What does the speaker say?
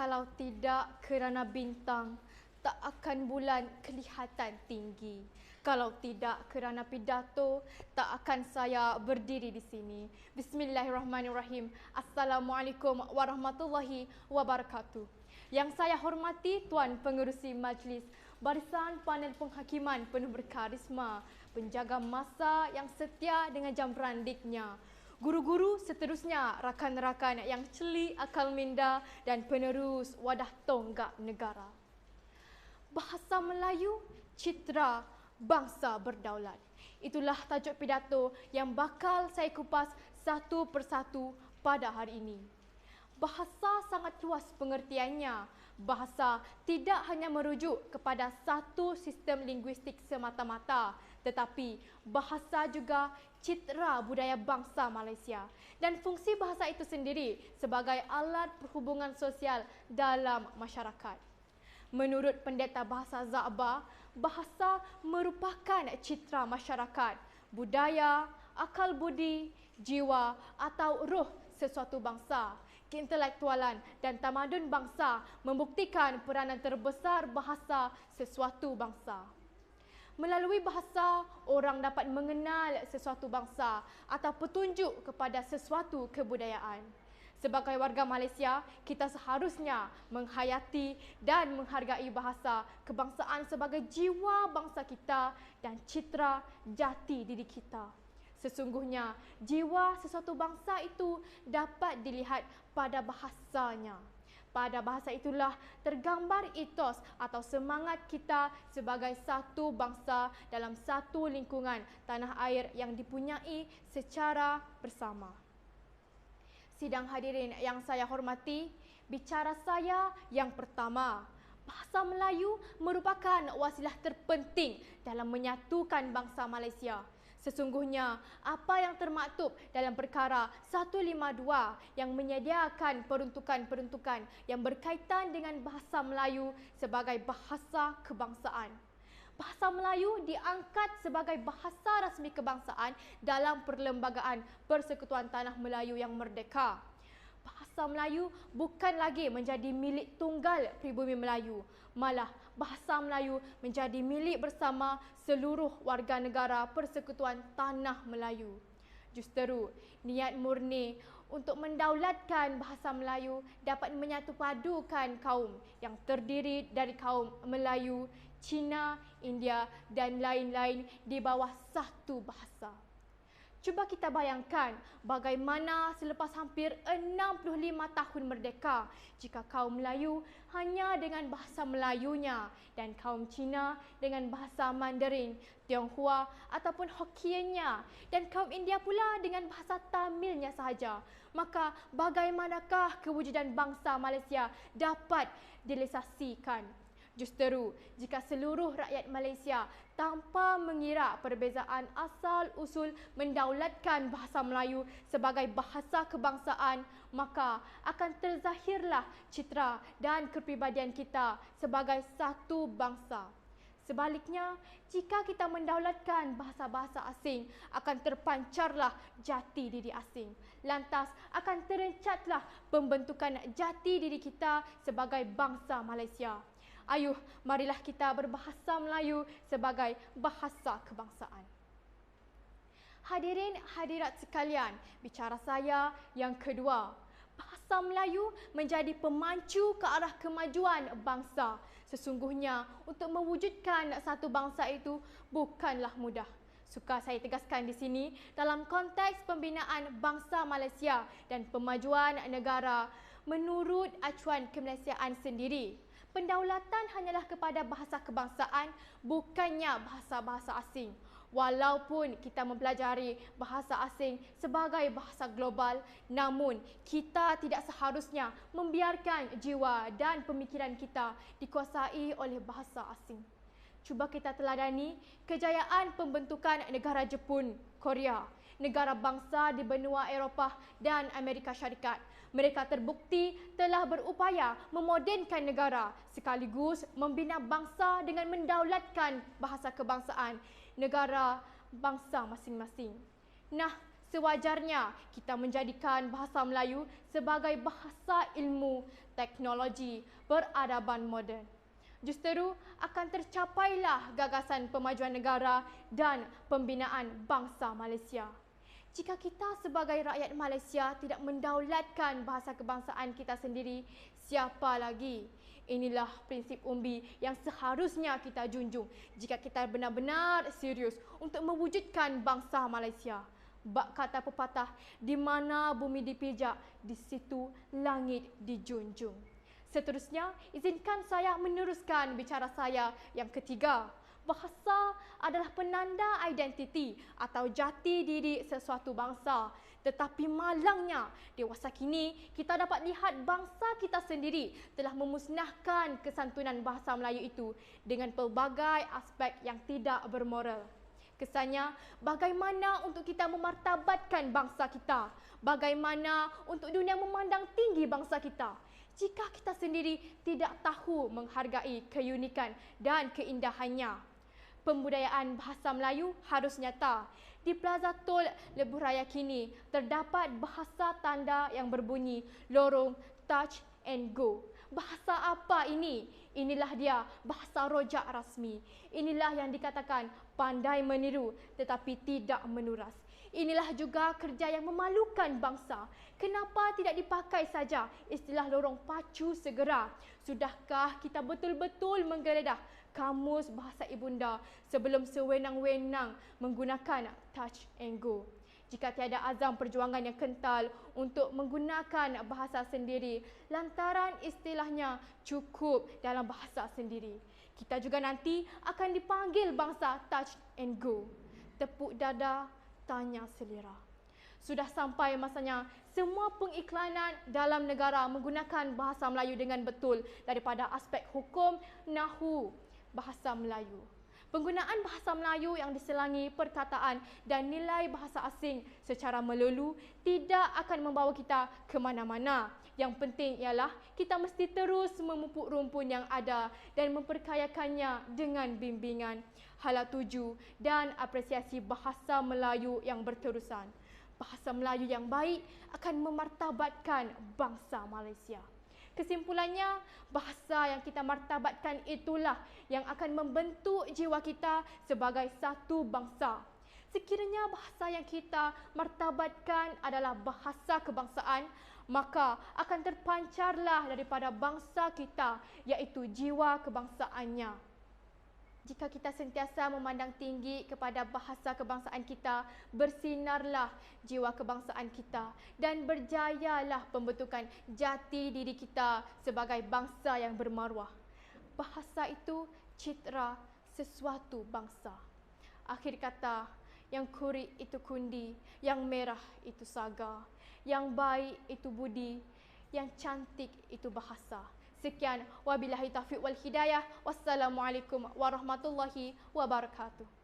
Kalau tidak kerana bintang, tak akan bulan kelihatan tinggi. Kalau tidak kerana pidato, tak akan saya berdiri di sini. Bismillahirrahmanirrahim. Assalamualaikum warahmatullahi wabarakatuh. Yang saya hormati Tuan Pengerusi Majlis, barisan panel penghakiman penuh berkarisma, penjaga masa yang setia dengan jam berandiknya, guru-guru seterusnya, rakan-rakan yang celi akal minda dan penerus wadah tonggak negara. Bahasa Melayu, citra bangsa berdaulat. Itulah tajuk pidato yang bakal saya kupas satu persatu pada hari ini. Bahasa sangat luas pengertiannya. Bahasa tidak hanya merujuk kepada satu sistem linguistik semata-mata, tetapi bahasa juga citra budaya bangsa Malaysia dan fungsi bahasa itu sendiri sebagai alat perhubungan sosial dalam masyarakat. Menurut Pendeta Bahasa Za'bah, bahasa merupakan citra masyarakat, budaya, akal budi, jiwa atau roh sesuatu bangsa. Keintelektualan dan tamadun bangsa membuktikan peranan terbesar bahasa sesuatu bangsa. Melalui bahasa, orang dapat mengenal sesuatu bangsa atau petunjuk kepada sesuatu kebudayaan. Sebagai warga Malaysia, kita seharusnya menghayati dan menghargai bahasa kebangsaan sebagai jiwa bangsa kita dan citra jati diri kita. Sesungguhnya, jiwa sesuatu bangsa itu dapat dilihat pada bahasanya. Pada bahasa itulah tergambar etos atau semangat kita sebagai satu bangsa dalam satu lingkungan tanah air yang dipunyai secara bersama. Sidang hadirin yang saya hormati, bicara saya yang pertama. Bahasa Melayu merupakan wasilah terpenting dalam menyatukan bangsa Malaysia. Sesungguhnya, apa yang termaktub dalam perkara 152 yang menyediakan peruntukan-peruntukan yang berkaitan dengan bahasa Melayu sebagai bahasa kebangsaan. Bahasa Melayu diangkat sebagai bahasa rasmi kebangsaan dalam Perlembagaan Persekutuan Tanah Melayu yang Merdeka. Bahasa Melayu bukan lagi menjadi milik tunggal pribumi Melayu. Malah, bahasa Melayu menjadi milik bersama seluruh warga negara Persekutuan Tanah Melayu. Justeru, niat murni untuk mendaulatkan bahasa Melayu dapat menyatupadukan kaum yang terdiri dari kaum Melayu, Cina, India dan lain-lain di bawah satu bahasa. Cuba kita bayangkan bagaimana selepas hampir 65 tahun merdeka jika kaum Melayu hanya dengan bahasa Melayunya dan kaum Cina dengan bahasa Mandarin, Tionghoa ataupun Hokkiennya dan kaum India pula dengan bahasa Tamilnya sahaja. Maka bagaimanakah kewujudan bangsa Malaysia dapat direalisasikan? Justeru, jika seluruh rakyat Malaysia tanpa mengira perbezaan asal-usul mendaulatkan bahasa Melayu sebagai bahasa kebangsaan, maka akan terzahirlah citra dan kepribadian kita sebagai satu bangsa. Sebaliknya, jika kita mendaulatkan bahasa-bahasa asing, akan terpancarlah jati diri asing. Lantas, akan terencatlah pembentukan jati diri kita sebagai bangsa Malaysia. Ayuh, marilah kita berbahasa Melayu sebagai bahasa kebangsaan. Hadirin hadirat sekalian, bicara saya yang kedua. Bahasa Melayu menjadi pemancu ke arah kemajuan bangsa. Sesungguhnya, untuk mewujudkan satu bangsa itu bukanlah mudah. Suka saya tegaskan di sini dalam konteks pembinaan bangsa Malaysia dan pemajuan negara menurut acuan kemalaysiaan sendiri. Pendaulatan hanyalah kepada bahasa kebangsaan, bukannya bahasa-bahasa asing. Walaupun kita mempelajari bahasa asing sebagai bahasa global, namun kita tidak seharusnya membiarkan jiwa dan pemikiran kita dikuasai oleh bahasa asing. Cuba kita teladani kejayaan pembentukan negara Jepun, Korea, negara bangsa di benua Eropah dan Amerika Syarikat. Mereka terbukti telah berupaya memodenkan negara sekaligus membina bangsa dengan mendaulatkan bahasa kebangsaan negara bangsa masing-masing. Nah, sewajarnya kita menjadikan bahasa Melayu sebagai bahasa ilmu, teknologi, peradaban moden. Justeru akan tercapailah gagasan pemajuan negara dan pembinaan bangsa Malaysia. Jika kita sebagai rakyat Malaysia tidak mendaulatkan bahasa kebangsaan kita sendiri, siapa lagi? Inilah prinsip umbi yang seharusnya kita junjung jika kita benar-benar serius untuk mewujudkan bangsa Malaysia. Bak kata pepatah, di mana bumi dipijak, di situ langit dijunjung. Seterusnya, izinkan saya meneruskan bicara saya yang ketiga. Bahasa adalah penanda identiti atau jati diri sesuatu bangsa. Tetapi malangnya, dewasa kini kita dapat lihat bangsa kita sendiri telah memusnahkan kesantunan bahasa Melayu itu dengan pelbagai aspek yang tidak bermoral. Kesannya, bagaimana untuk kita memartabatkan bangsa kita? Bagaimana untuk dunia memandang tinggi bangsa kita? Jika kita sendiri tidak tahu menghargai keunikan dan keindahannya. Pembudayaan bahasa Melayu harus nyata. Di Plaza Tol Lebuh Raya kini terdapat bahasa tanda yang berbunyi lorong, touch and go. Bahasa apa ini? Inilah dia, bahasa rojak rasmi. Inilah yang dikatakan pandai meniru tetapi tidak menuras. Inilah juga kerja yang memalukan bangsa. Kenapa tidak dipakai saja istilah lorong pacu segera? Sudahkah kita betul-betul menggeledah kamus bahasa ibunda sebelum sewenang-wenang menggunakan touch and go? Jika tiada azam perjuangan yang kental untuk menggunakan bahasa sendiri, lantaran istilahnya cukup dalam bahasa sendiri, kita juga nanti akan dipanggil bangsa touch and go. Tepuk dada, tanya selera. Sudah sampai masanya semua pengiklanan dalam negara menggunakan bahasa Melayu dengan betul daripada aspek hukum, nahu, bahasa Melayu. Penggunaan bahasa Melayu yang diselangi perkataan dan nilai bahasa asing secara melulu tidak akan membawa kita ke mana-mana. Yang penting ialah kita mesti terus memupuk rumpun yang ada dan memperkayakannya dengan bimbingan, hala tuju dan apresiasi bahasa Melayu yang berterusan. Bahasa Melayu yang baik akan memartabatkan bangsa Malaysia. Kesimpulannya, bahasa yang kita martabatkan itulah yang akan membentuk jiwa kita sebagai satu bangsa. Sekiranya bahasa yang kita martabatkan adalah bahasa kebangsaan, maka akan terpancarlah daripada bangsa kita, iaitu jiwa kebangsaannya. Jika kita sentiasa memandang tinggi kepada bahasa kebangsaan kita, bersinarlah jiwa kebangsaan kita dan berjayalah pembentukan jati diri kita sebagai bangsa yang bermaruah. Bahasa itu citra sesuatu bangsa. Akhir kata, yang kurik itu kundi, yang merah itu saga, yang baik itu budi, yang cantik itu bahasa. Sekian, wabillahi taufiq wal hidayah. Wassalamualaikum warahmatullahi wabarakatuh.